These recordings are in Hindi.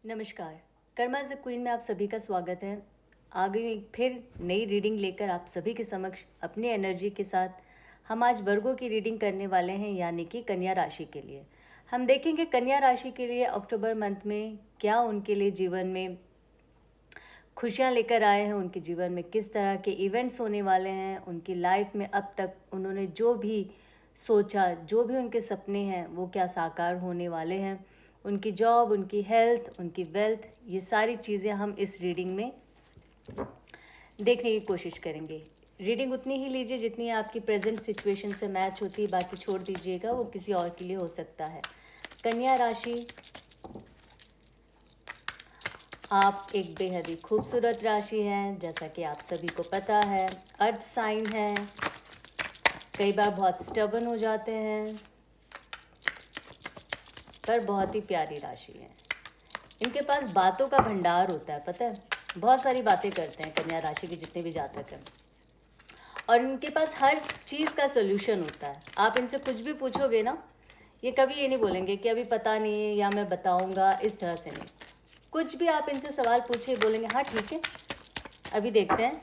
नमस्कार। कर्मा द क्वीन में आप सभी का स्वागत है। आ गई एक फिर नई रीडिंग लेकर आप सभी के समक्ष अपनी एनर्जी के साथ। हम आज वर्गों की रीडिंग करने वाले हैं, यानी कि कन्या राशि के लिए। हम देखेंगे कन्या राशि के लिए अक्टूबर मंथ में क्या उनके लिए जीवन में खुशियाँ लेकर आए हैं, उनके जीवन में किस तरह के इवेंट्स होने वाले हैं, उनकी लाइफ में अब तक उन्होंने जो भी सोचा, जो भी उनके सपने हैं वो क्या साकार होने वाले हैं, उनकी जॉब, उनकी हेल्थ, उनकी वेल्थ, ये सारी चीज़ें हम इस रीडिंग में देखने की कोशिश करेंगे। रीडिंग उतनी ही लीजिए जितनी आपकी प्रेजेंट सिचुएशन से मैच होती है, बाकी छोड़ दीजिएगा, वो किसी और के लिए हो सकता है। कन्या राशि आप एक बेहद ही खूबसूरत राशि है, जैसा कि आप सभी को पता है। अर्थ साइन है, कई बार बहुत स्टबर्न हो जाते हैं, पर बहुत ही प्यारी राशि है। इनके पास बातों का भंडार होता है, पता है, बहुत सारी बातें करते हैं कन्या राशि के जितने भी जातक हैं, और इनके पास हर चीज़ का सोल्यूशन होता है। आप इनसे कुछ भी पूछोगे ना, ये कभी ये नहीं बोलेंगे कि अभी पता नहीं है या मैं बताऊंगा, इस तरह से नहीं। कुछ भी आप इनसे सवाल पूछे, बोलेंगे हाँ ठीक है, अभी देखते हैं।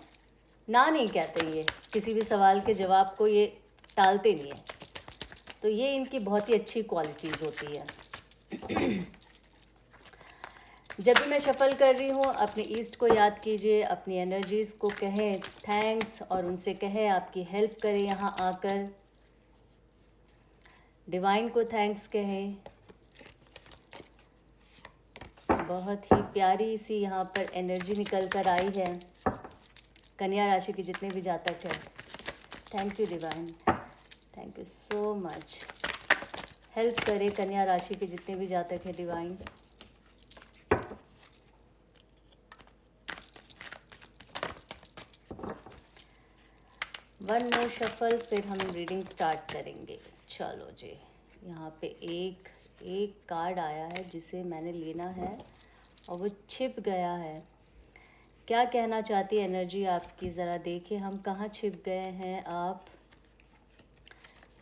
ना नहीं कहते, ये किसी भी सवाल के जवाब को ये टालते नहीं है। तो ये इनकी बहुत ही अच्छी क्वालिटीज़ होती है। जब भी मैं शफल कर रही हूँ, अपने ईस्ट को याद कीजिए, अपनी एनर्जीज़ को कहें थैंक्स, और उनसे कहें आपकी हेल्प करें यहाँ आकर। डिवाइन को थैंक्स कहें। बहुत ही प्यारी सी यहाँ पर एनर्जी निकल कर आई है कन्या राशि के जितने भी जातक हैं। Thank you divine, thank you so much. Help करे कन्या राशि के जितने भी जातक हैं डिवाइन। वन मोर शफल, फिर हम रीडिंग स्टार्ट करेंगे। चलो जी, यहाँ पे एक कार्ड आया है जिसे मैंने लेना है और वो छिप गया है। क्या कहना चाहती है एनर्जी आपकी, ज़रा देखें हम कहाँ छिप गए हैं। आप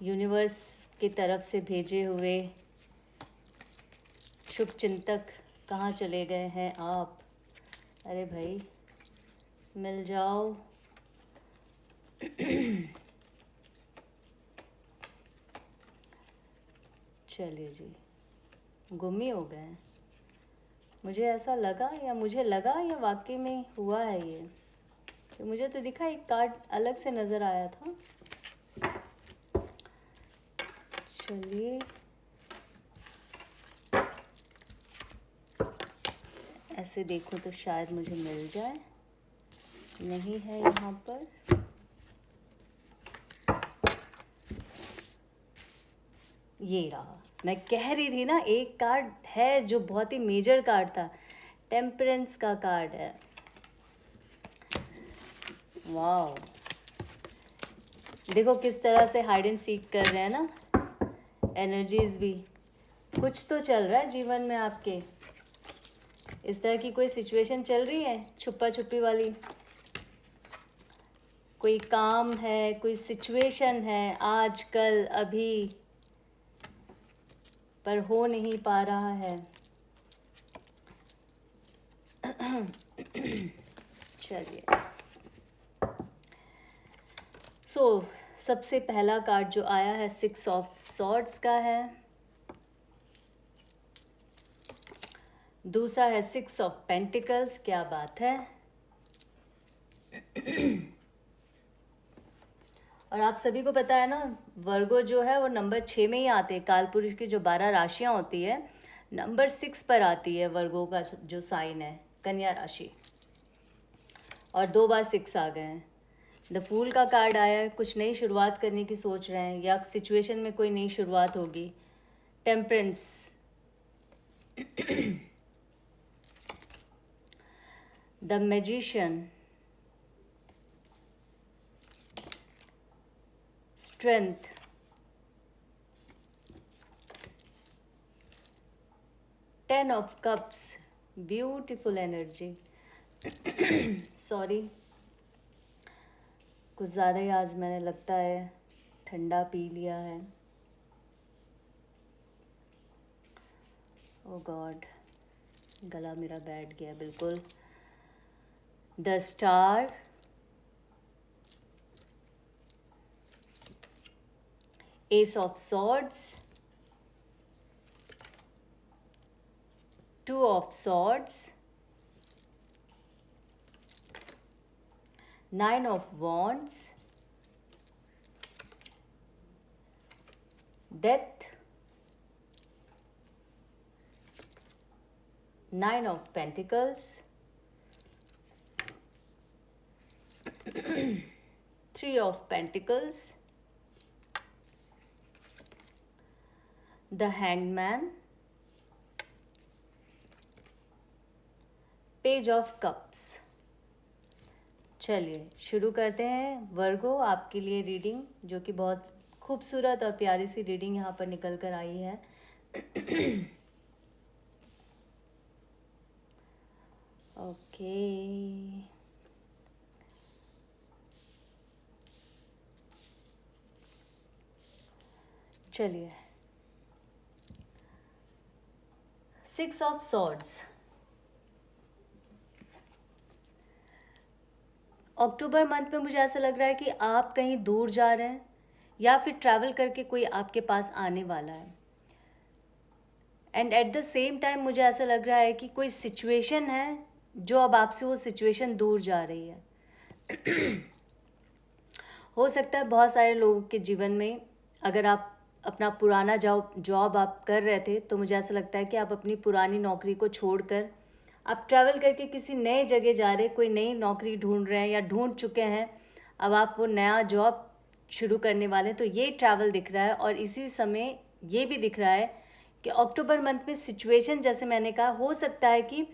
यूनिवर्स की तरफ से भेजे हुए शुभ चिंतक कहाँ चले गए हैं आप। अरे भाई मिल जाओ। चलिए जी, गुम ही हो गए हैं। मुझे ऐसा लगा, या मुझे लगा या वाकई में हुआ है ये, तो मुझे तो दिखा एक कार्ड अलग से नज़र आया था। चलिए, ऐसे देखो तो शायद मुझे मिल जाए। नहीं है यहाँ पर। ये रहा, मैं कह रही थी ना, एक कार्ड है जो बहुत ही मेजर कार्ड था। टेम्परेंस का कार्ड है। वाह, देखो किस तरह से हाइड एंड सीक कर रहे हैं ना एनर्जीज भी। कुछ तो चल रहा है जीवन में आपके, इस तरह की कोई सिचुएशन चल रही है छुपा छुपी वाली। कोई काम है, कोई सिचुएशन है आज कल अभी, पर हो नहीं पा रहा है। चलिए, सबसे पहला कार्ड जो आया है 6 ऑफ सॉर्ड्स का है। दूसरा है 6 ऑफ पेंटिकल्स। क्या बात है। और आप सभी को पता है ना, वर्गो जो है वो नंबर 6 में ही आते हैं। काल पुरुष की जो 12 राशियां होती है, नंबर 6 पर आती है वर्गो का जो साइन है, कन्या राशि। और 2 बार 6 आ गए हैं। द फूल का कार्ड आया है, कुछ नई शुरुआत करने की सोच रहे हैं, या सिचुएशन में कोई नई शुरुआत होगी। Temperance, the magician, strength, ten of cups, beautiful energy. Sorry, कुछ ज़्यादा ही आज मैंने लगता है ठंडा पी लिया है। ओ गॉड, गला मेरा बैठ गया बिल्कुल। The star, S of swords, two of swords, nine of wands, death, nine of pentacles, three of pentacles, the hangman, page of cups. चलिए शुरू करते हैं वर्गो, आपके लिए रीडिंग, जो कि बहुत खूबसूरत और प्यारी सी रीडिंग यहाँ पर निकल कर आई है। ओके, चलिए। Six of swords. October month में मुझे ऐसा लग रहा है कि आप कहीं दूर जा रहे हैं या फिर ट्रैवल करके कोई आपके पास आने वाला है। And at the same time मुझे ऐसा लग रहा है कि कोई सिचुएशन है जो अब आपसे वो सिचुएशन दूर जा रही है। हो सकता है बहुत सारे लोगों के जीवन में, अगर आप अपना पुराना जॉब आप कर रहे थे, तो मुझे ऐसा लगता है कि आप अपनी पुरानी नौकरी को छोड़कर आप ट्रैवल करके किसी नए जगह जा रहे, कोई नई नौकरी ढूंढ रहे हैं या ढूंढ चुके हैं, अब आप वो नया जॉब शुरू करने वाले हैं। तो ये ट्रैवल दिख रहा है और इसी समय ये भी दिख रहा है कि अक्टूबर मंथ में सिचुएशन, जैसे मैंने कहा, हो सकता है कि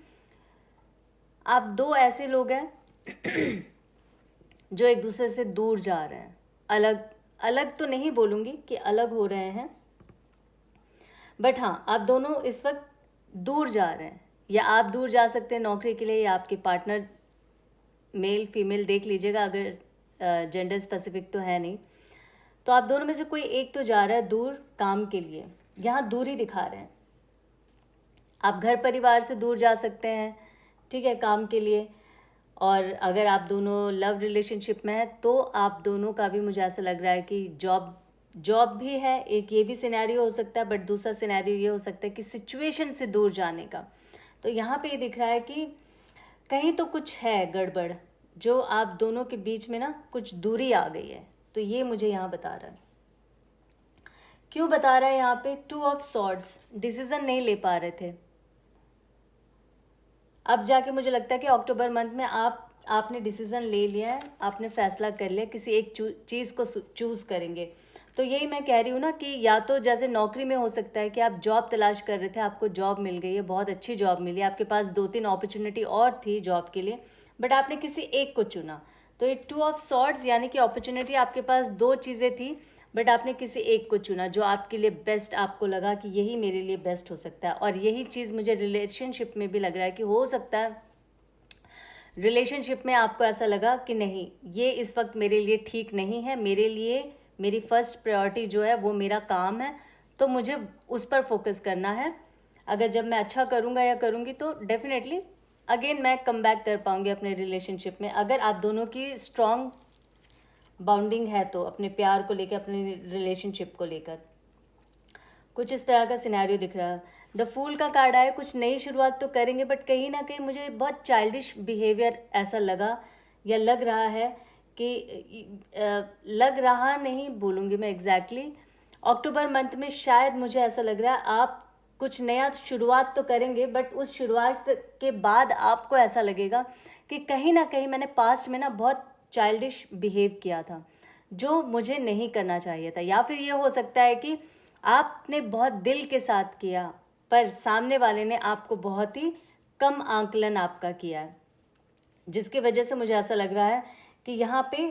आप दो ऐसे लोग हैं जो एक दूसरे से दूर जा रहे हैं। अलग तो नहीं बोलूँगी कि अलग हो रहे हैं, बट हाँ, आप दोनों इस वक्त दूर जा रहे हैं, या आप दूर जा सकते हैं नौकरी के लिए, या आपके पार्टनर मेल फीमेल देख लीजिएगा, अगर जेंडर स्पेसिफिक तो है नहीं। तो आप दोनों में से कोई एक तो जा रहा है दूर काम के लिए, यहाँ दूरी दिखा रहे हैं। आप घर परिवार से दूर जा सकते हैं, ठीक है, काम के लिए। और अगर आप दोनों लव रिलेशनशिप में हैं तो आप दोनों का भी मुझे ऐसा लग रहा है कि जॉब भी है, एक ये भी सिनेरियो हो सकता है, बट दूसरा सिनेरियो ये हो सकता है कि सिचुएशन से दूर जाने का। तो यहाँ पे ये दिख रहा है कि कहीं तो कुछ है गड़बड़, जो आप दोनों के बीच में ना कुछ दूरी आ गई है। तो ये मुझे यहाँ बता रहा है। क्यों बता रहा है यहाँ पे? टू ऑफ सॉर्ड्स, डिसीजन नहीं ले पा रहे थे। अब जाके मुझे लगता है कि अक्टूबर मंथ में आपने डिसीज़न ले लिया है, आपने फैसला कर लिया, किसी एक चीज़ को चूज़ करेंगे। तो यही मैं कह रही हूँ ना कि या तो जैसे नौकरी में हो सकता है कि आप जॉब तलाश कर रहे थे, आपको जॉब मिल गई है, बहुत अच्छी जॉब मिली, आपके पास 2-3 अपॉर्चुनिटी और थी जॉब के लिए, बट आपने किसी एक को चुना। तो ये टू ऑफ सॉर्ड्स यानी कि अपॉर्चुनिटी आपके पास 2 चीज़ें थी, बट आपने किसी एक को चुना जो आपके लिए बेस्ट, आपको लगा कि यही मेरे लिए बेस्ट हो सकता है। और यही चीज़ मुझे रिलेशनशिप में भी लग रहा है कि हो सकता है रिलेशनशिप में आपको ऐसा लगा कि नहीं, ये इस वक्त मेरे लिए ठीक नहीं है, मेरे लिए मेरी फर्स्ट प्रायोरिटी जो है वो मेरा काम है, तो मुझे उस पर फोकस करना है। अगर जब मैं अच्छा करूँगा या करूँगी तो डेफिनेटली अगेन मैं कम बैक कर पाऊँगी अपने रिलेशनशिप में, अगर आप दोनों की स्ट्रॉन्ग बाउंडिंग है तो, अपने प्यार को लेकर, अपने रिलेशनशिप को लेकर। कुछ इस तरह का सिनेरियो दिख रहा है। द फूल का कार्ड आया, कुछ नई शुरुआत तो करेंगे, बट कहीं ना कहीं मुझे बहुत चाइल्डिश बिहेवियर ऐसा लगा या लग रहा है कि लग रहा नहीं बोलूँगी मैं एग्जैक्टली। अक्टूबर मंथ में शायद मुझे ऐसा लग रहा है आप कुछ नया शुरुआत तो करेंगे, बट उस शुरुआत के बाद आपको ऐसा लगेगा कि कहीं ना कहीं मैंने पास्ट में ना बहुत चाइल्डिश बिहेव किया था, जो मुझे नहीं करना चाहिए था। या फिर ये हो सकता है कि आपने बहुत दिल के साथ किया, पर सामने वाले ने आपको बहुत ही कम आंकलन आपका किया है, जिसकी वजह से मुझे ऐसा लग रहा है कि यहाँ पे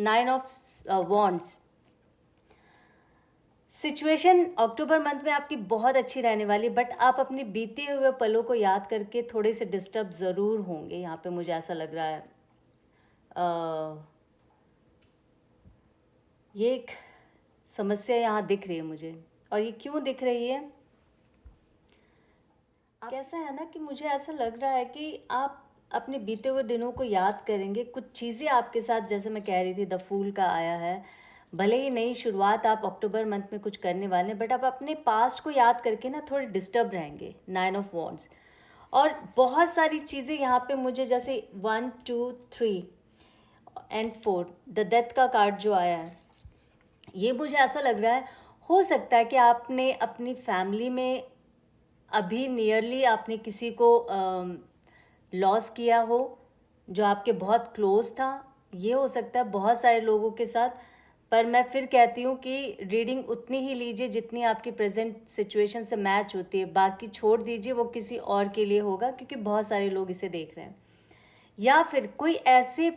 9 of wands, situation October month में आपकी बहुत अच्छी रहने वाली, बट आप अपने बीते हुए पलों को याद करके थोड़े से डिस्टर्ब ज़रूर होंगे। यहाँ पे मुझे ऐसा लग रहा है ये एक समस्या यहाँ दिख रही है मुझे। और ये क्यों दिख रही है? कैसा है ना कि मुझे ऐसा लग रहा है कि आप अपने बीते हुए दिनों को याद करेंगे, कुछ चीज़ें आपके साथ, जैसे मैं कह रही थी द फूल का आया है, भले ही नई शुरुआत आप अक्टूबर मंथ में कुछ करने वाले हैं, बट आप अपने पास्ट को याद करके ना थोड़े डिस्टर्ब रहेंगे, 9 ऑफ वॉन्ड्स। और बहुत सारी चीज़ें यहाँ पे मुझे, जैसे 1 2 3 एंड 4, द डेथ का कार्ड जो आया है, ये मुझे ऐसा लग रहा है, हो सकता है कि आपने अपनी फैमिली में अभी नियरली आपने किसी को लॉस किया हो, जो आपके बहुत क्लोज था। ये हो सकता है बहुत सारे लोगों के साथ। पर मैं फिर कहती हूँ कि रीडिंग उतनी ही लीजिए जितनी आपकी प्रेजेंट सिचुएशन से मैच होती है, बाकी छोड़ दीजिए, वो किसी और के लिए होगा, क्योंकि बहुत सारे लोग इसे देख रहे हैं। या फिर कोई ऐसे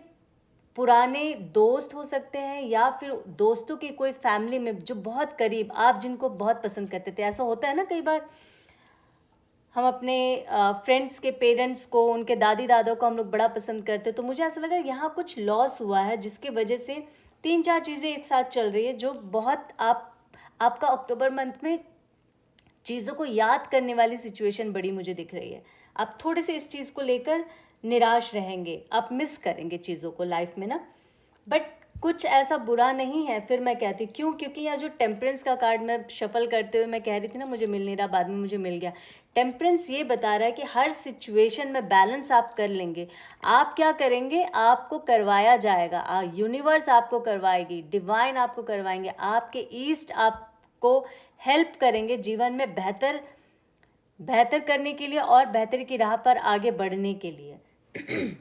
पुराने दोस्त हो सकते हैं, या फिर दोस्तों की कोई फैमिली में जो बहुत करीब, आप जिनको बहुत पसंद करते थे। ऐसा होता है ना, कई बार हम अपने फ्रेंड्स के पेरेंट्स को, उनके दादी दादा को हम लोग बड़ा पसंद करते हैं। तो मुझे ऐसा लगा यहाँ कुछ लॉस हुआ है, जिसके वजह से 3 4 चीज़ें एक साथ चल रही है, जो बहुत आपका अक्टूबर मंथ में चीज़ों को याद करने वाली सिचुएशन बड़ी मुझे दिख रही है। आप थोड़े से इस चीज़ को लेकर निराश रहेंगे, आप मिस करेंगे चीज़ों को लाइफ में ना। बट कुछ ऐसा बुरा नहीं है। फिर मैं कहती क्यों, क्योंकि यह जो टेम्परेंस का कार्ड मैं शफल करते हुए मैं कह रही थी ना, मुझे मिल नहीं रहा, बाद में मुझे मिल गया। टेम्परेंस ये बता रहा है कि हर सिचुएशन में बैलेंस आप कर लेंगे। आप क्या करेंगे, आपको करवाया जाएगा, यूनिवर्स आपको करवाएगी, डिवाइन आपको करवाएंगे, आपके ईस्ट आपको हेल्प करेंगे जीवन में बेहतर बेहतर करने के लिए और बेहतरी की राह पर आगे बढ़ने के लिए।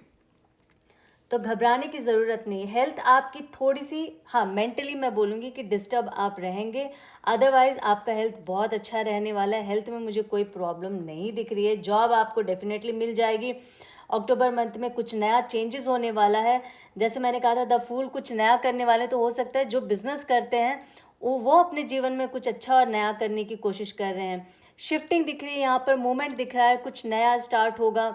तो घबराने की ज़रूरत नहीं। हेल्थ आपकी थोड़ी सी, हाँ मेंटली मैं बोलूँगी कि डिस्टर्ब आप रहेंगे, अदरवाइज़ आपका हेल्थ बहुत अच्छा रहने वाला है। हेल्थ में मुझे कोई प्रॉब्लम नहीं दिख रही है। जॉब आपको डेफिनेटली मिल जाएगी। अक्टूबर मंथ में कुछ नया चेंजेस होने वाला है। जैसे मैंने कहा था द फूल कुछ नया करने वाले, तो हो सकता है जो बिज़नेस करते हैं वो अपने जीवन में कुछ अच्छा और नया करने की कोशिश कर रहे हैं। शिफ्टिंग दिख रही है यहाँ पर, मूवमेंट दिख रहा है, कुछ नया स्टार्ट होगा,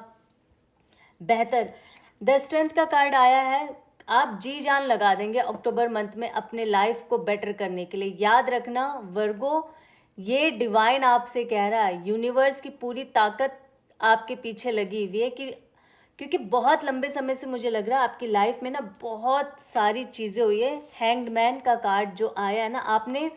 बेहतर। द स्ट्रेंथ का कार्ड आया है। आप जी जान लगा देंगे अक्टूबर मंथ में अपने लाइफ को बेटर करने के लिए। याद रखना वर्गो, ये डिवाइन आपसे कह रहा है, यूनिवर्स की पूरी ताकत आपके पीछे लगी हुई है, कि क्योंकि बहुत लंबे समय से मुझे लग रहा है आपकी लाइफ में ना बहुत सारी चीज़ें हुई है। हैंग्ड मैन का कार्ड जो आया है ना, आपने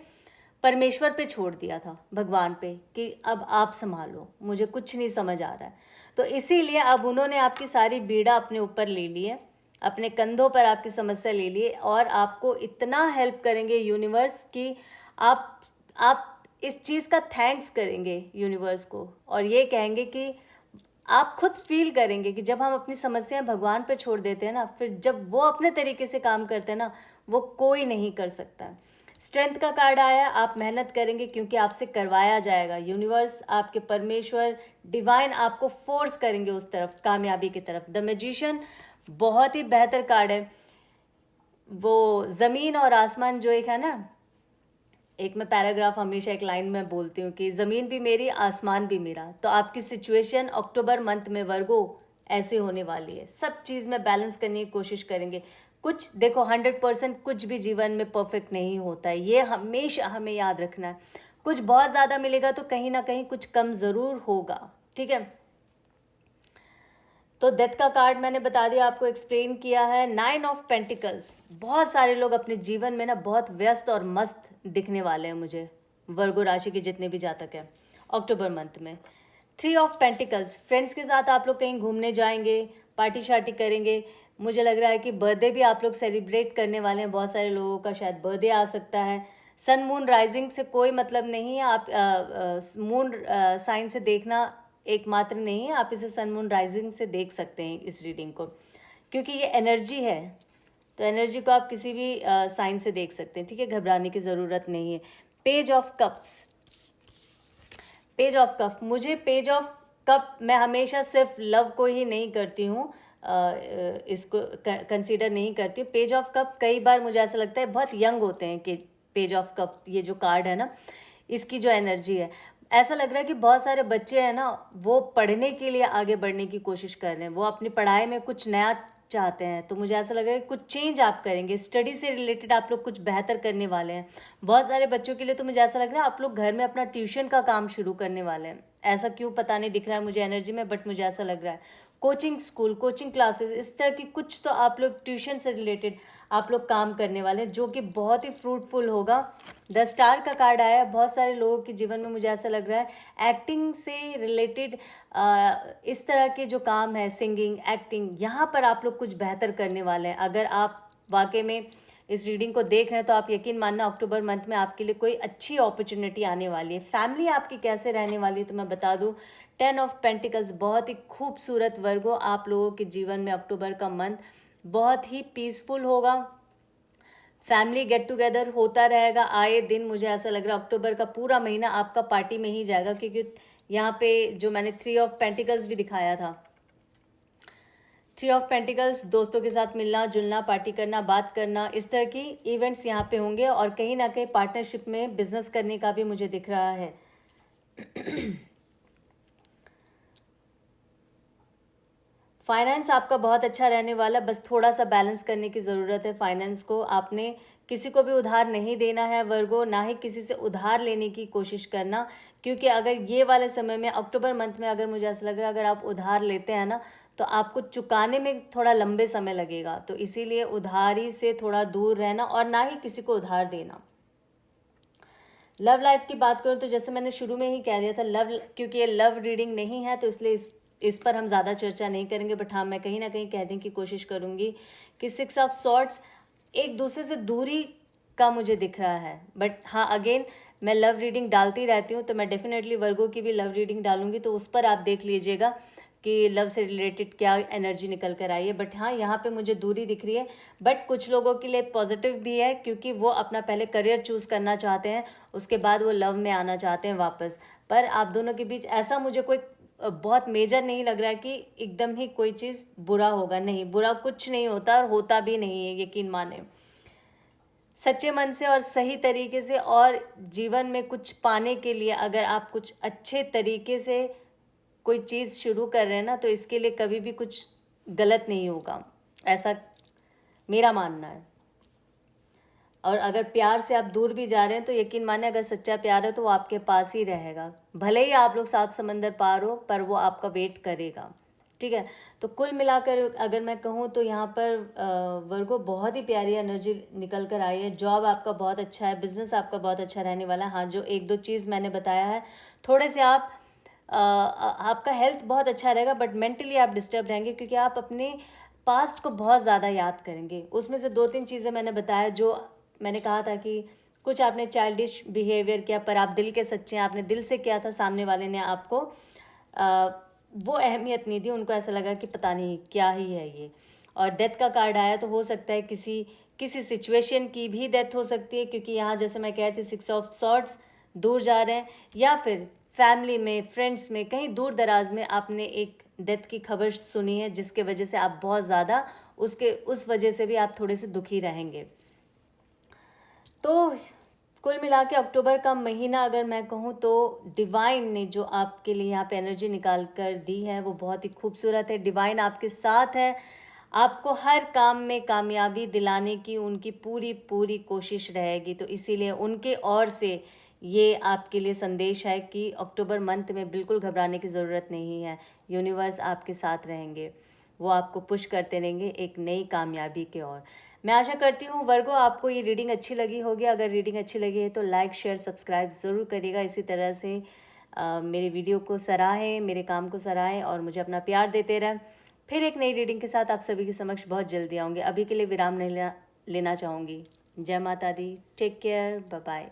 परमेश्वर पे छोड़ दिया था, भगवान पे, कि अब आप संभालो, मुझे कुछ नहीं समझ आ रहा है। तो इसीलिए अब उन्होंने आपकी सारी बीड़ा अपने ऊपर ले ली है, अपने कंधों पर आपकी समस्या ले ली है, और आपको इतना हेल्प करेंगे यूनिवर्स कि आप इस चीज़ का थैंक्स करेंगे यूनिवर्स को, और ये कहेंगे कि आप खुद फील करेंगे कि जब हम अपनी समस्याएं भगवान पे छोड़ देते हैं ना, फिर जब वो अपने तरीके से काम करते हैं ना, वो कोई नहीं कर सकता। स्ट्रेंथ का कार्ड आया, आप मेहनत करेंगे क्योंकि आपसे करवाया जाएगा। यूनिवर्स, आपके परमेश्वर, डिवाइन आपको फोर्स करेंगे उस तरफ, कामयाबी की तरफ। द मैजिशियन बहुत ही बेहतर कार्ड है। वो ज़मीन और आसमान जो एक है ना, एक मैं पैराग्राफ हमेशा एक लाइन में बोलती हूँ कि ज़मीन भी मेरी, आसमान भी मेरा। तो आपकी सिचुएशन अक्टूबर मंथ में वर्गो ऐसे होने वाली है। सब चीज़ में बैलेंस करने की कोशिश करेंगे। कुछ देखो, 100% कुछ भी जीवन में परफेक्ट नहीं होता है, ये हमेशा हमें याद रखना है। कुछ बहुत ज़्यादा मिलेगा तो कहीं ना कहीं कुछ कम ज़रूर होगा, ठीक है। तो डेथ का कार्ड मैंने बता दिया, आपको एक्सप्लेन किया है। 9 ऑफ पेंटिकल्स, बहुत सारे लोग अपने जीवन में ना बहुत व्यस्त और मस्त दिखने वाले हैं मुझे, वर्गो राशि के जितने भी जातक हैं अक्टूबर मंथ में। 3 ऑफ पेंटिकल्स, फ्रेंड्स के साथ आप लोग कहीं घूमने जाएंगे, पार्टी शार्टी करेंगे। मुझे लग रहा है कि बर्थडे भी आप लोग सेलिब्रेट करने वाले हैं, बहुत सारे लोगों का शायद बर्थडे आ सकता है। सन मून राइजिंग से कोई मतलब नहीं है, आप मून साइन से देखना एकमात्र नहीं है, आप इसे सन मून राइजिंग से देख सकते हैं इस रीडिंग को, क्योंकि ये एनर्जी है। तो एनर्जी को आप किसी भी साइन से देख सकते हैं, ठीक है, घबराने की ज़रूरत नहीं है। Page of cups, page of cup, मुझे पेज ऑफ कप, मैं हमेशा सिर्फ लव को ही नहीं करती हूँ, इसको कंसीडर नहीं करती हूँ। पेज ऑफ कप कई बार मुझे ऐसा लगता है बहुत यंग होते हैं कि पेज ऑफ कप, ये जो कार्ड है ना, इसकी जो एनर्जी है, ऐसा लग रहा है कि बहुत सारे बच्चे हैं ना, वो पढ़ने के लिए आगे बढ़ने की कोशिश कर रहे हैं, वो अपनी पढ़ाई में कुछ नया चाहते हैं। तो मुझे ऐसा लग रहा है कि कुछ चेंज आप करेंगे, स्टडी से रिलेटेड आप लोग कुछ बेहतर करने वाले हैं। बहुत सारे बच्चों के लिए तो मुझे ऐसा लग रहा है आप लोग घर में अपना ट्यूशन का काम शुरू करने वाले हैं। ऐसा क्यों पता नहीं दिख रहा है मुझे एनर्जी में, बट मुझे ऐसा लग रहा है। कोचिंग स्कूल, कोचिंग क्लासेस, इस तरह की कुछ तो आप लोग ट्यूशन से रिलेटेड आप लोग काम करने वाले हैं, जो कि बहुत ही फ्रूटफुल होगा। 10 स्टार का कार्ड आया है। बहुत सारे लोगों के जीवन में मुझे ऐसा लग रहा है एक्टिंग से रिलेटेड इस तरह के जो काम है, सिंगिंग, एक्टिंग, यहाँ पर आप लोग कुछ बेहतर करने वाले हैं। अगर आप वाकई में इस रीडिंग को देख रहे हैं तो आप यकीन मानना अक्टूबर मंथ में आपके लिए कोई अच्छी अपॉर्चुनिटी आने वाली है। फैमिली आपकी कैसे रहने वाली है तो मैं बता दूं, 10 ऑफ पेंटिकल्स, बहुत ही खूबसूरत वर्गो आप लोगों के जीवन में अक्टूबर का मंथ बहुत ही पीसफुल होगा। फैमिली गेट टुगेदर होता रहेगा आए दिन। मुझे ऐसा लग रहा है अक्टूबर का पूरा महीना आपका पार्टी में ही जाएगा, क्योंकि यहाँ पे जो मैंने 3 ऑफ पेंटिकल्स भी दिखाया था, 3 ऑफ पेंटिकल्स, दोस्तों के साथ मिलना जुलना, पार्टी करना, बात करना, इस तरह की इवेंट्स यहाँ पे होंगे। और कहीं ना कहीं पार्टनरशिप में बिजनेस करने का भी मुझे दिख रहा है। फाइनेंस आपका बहुत अच्छा रहने वाला, बस थोड़ा सा बैलेंस करने की ज़रूरत है फाइनेंस को। आपने किसी को भी उधार नहीं देना है वर्गो, ना ही किसी से उधार लेने की कोशिश करना, क्योंकि अगर ये वाले समय में अक्टूबर मंथ में अगर मुझे ऐसा लग रहा है अगर आप उधार लेते हैं ना तो आपको चुकाने में थोड़ा लंबे समय लगेगा। तो इसीलिए उधारी से थोड़ा दूर रहना और ना ही किसी को उधार देना। लव लाइफ की बात करूँ तो जैसे मैंने शुरू में ही कह दिया था, लव, क्योंकि ये लव रीडिंग नहीं है तो इसलिए इस पर हम ज़्यादा चर्चा नहीं करेंगे। बट हाँ, मैं कहीं ना कहीं कहने की कोशिश करूँगी कि 6 ऑफ सॉर्ड्स एक दूसरे से दूरी का मुझे दिख रहा है। बट हाँ, अगेन मैं लव रीडिंग डालती रहती हूँ तो मैं डेफिनेटली वर्गो की भी लव रीडिंग डालूंगी, तो उस पर आप देख लीजिएगा कि लव से रिलेटेड क्या एनर्जी निकल कर आई है। बट हाँ, यहाँ पे मुझे दूरी दिख रही है, बट कुछ लोगों के लिए पॉजिटिव भी है, क्योंकि वो अपना पहले करियर चूज़ करना चाहते हैं, उसके बाद वो लव में आना चाहते हैं वापस। पर आप दोनों के बीच ऐसा मुझे कोई बहुत मेजर नहीं लग रहा है कि एकदम ही कोई चीज़ बुरा होगा। नहीं, बुरा कुछ नहीं होता और होता भी नहीं है, यकीन माने। सच्चे मन से और सही तरीके से और जीवन में कुछ पाने के लिए अगर आप कुछ अच्छे तरीके से कोई चीज़ शुरू कर रहे हैं ना तो इसके लिए कभी भी कुछ गलत नहीं होगा, ऐसा मेरा मानना है। और अगर प्यार से आप दूर भी जा रहे हैं तो यकीन माने अगर सच्चा प्यार है तो वो आपके पास ही रहेगा, भले ही आप लोग 7 समंदर पार हो पर वो आपका वेट करेगा। ठीक है, तो कुल मिलाकर अगर मैं कहूँ तो यहाँ पर वर्गो बहुत ही प्यारी एनर्जी निकल कर आई है। जॉब आपका बहुत अच्छा है, बिजनेस आपका बहुत अच्छा रहने वाला है। हाँ, जो एक दो चीज़ मैंने बताया है, थोड़े से आपका हेल्थ बहुत अच्छा रहेगा, बट मेंटली आप डिस्टर्ब रहेंगे क्योंकि आप अपने पास्ट को बहुत ज़्यादा याद करेंगे। उसमें से 2-3 चीज़ें मैंने बताया, जो मैंने कहा था कि कुछ आपने चाइल्डिश बिहेवियर किया पर आप दिल के सच्चे हैं, आपने दिल से किया था, सामने वाले ने आपको वो अहमियत नहीं दी, उनको ऐसा लगा कि पता नहीं क्या ही है ये। और डेथ का कार्ड आया तो हो सकता है किसी सिचुएशन की भी डेथ हो सकती है, क्योंकि यहाँ जैसे मैं कह रही थी 6 ऑफ सॉर्ड्स, दूर जा रहे हैं, या फिर फैमिली में, फ्रेंड्स में, कहीं दूर दराज में आपने एक डेथ की खबर सुनी है जिसके वजह से आप बहुत ज़्यादा उस वजह से भी आप थोड़े से दुखी रहेंगे। तो कुल मिला के अक्टूबर का महीना अगर मैं कहूँ तो डिवाइन ने जो आपके लिए यहाँ पे एनर्जी निकाल कर दी है वो बहुत ही खूबसूरत है। डिवाइन आपके साथ है, आपको हर काम में कामयाबी दिलाने की उनकी पूरी पूरी कोशिश रहेगी। तो इसीलिए उनके ओर से ये आपके लिए संदेश है कि अक्टूबर मंथ में बिल्कुल घबराने की ज़रूरत नहीं है। यूनिवर्स आपके साथ रहेंगे, वो आपको पुश करते रहेंगे एक नई कामयाबी की ओर। मैं आशा करती हूँ वर्गो आपको ये रीडिंग अच्छी लगी होगी। अगर रीडिंग अच्छी लगी है तो लाइक शेयर सब्सक्राइब ज़रूर करिएगा। इसी तरह से मेरे वीडियो को सराहें, मेरे काम को सराहें और मुझे अपना प्यार देते रहें। फिर एक नई रीडिंग के साथ आप सभी के समक्ष बहुत जल्दी आऊँगी। अभी के लिए विराम नहीं लेना चाहूँगी। जय माता दी, टेक केयर, बाय बाय।